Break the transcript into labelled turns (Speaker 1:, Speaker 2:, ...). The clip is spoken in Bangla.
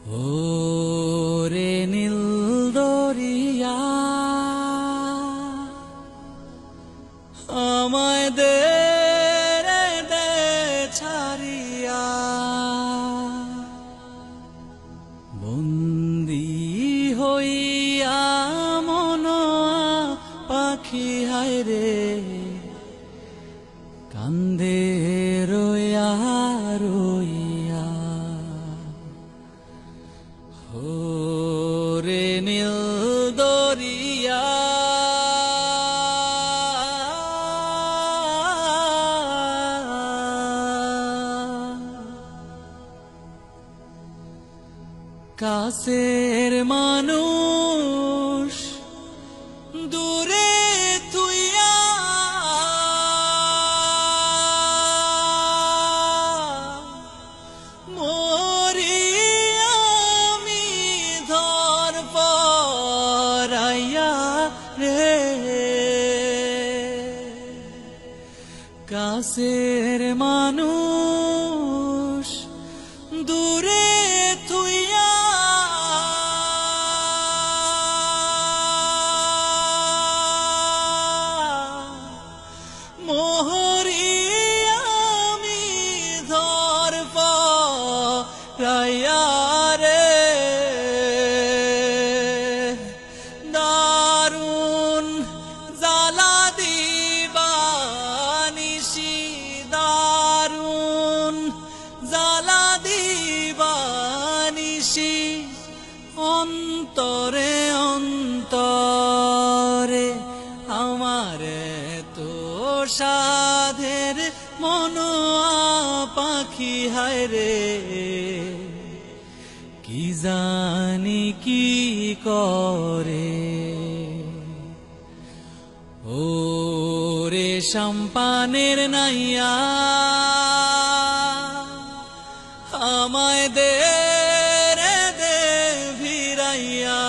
Speaker 1: ও রে নীল দরিয়া আমায় দে রে দে ছাড়িয়া বন্দী হইয়া মনোয়া পাখি হায় রে কান্দে রইয়া রইয়া রে নীল দরিয়া কাছের মানুষ দূরে তুইয়া মরি আমি ধর পরাইয়া রে কাছের মানুষ দূরে তুইয়া মোহরি আমি ধর পরাইয়া রে দারুণ জ্বালা দিবানিশি দারুণ জ্বালা দিবানিশি অন্তরে অন্তরে আমারে তো সাধের মনোয়া পাখি হায় রে কি জানি কি করে ও রে সম্পানের নাইয়া আমায় দে রে দে ভিড়াইয়া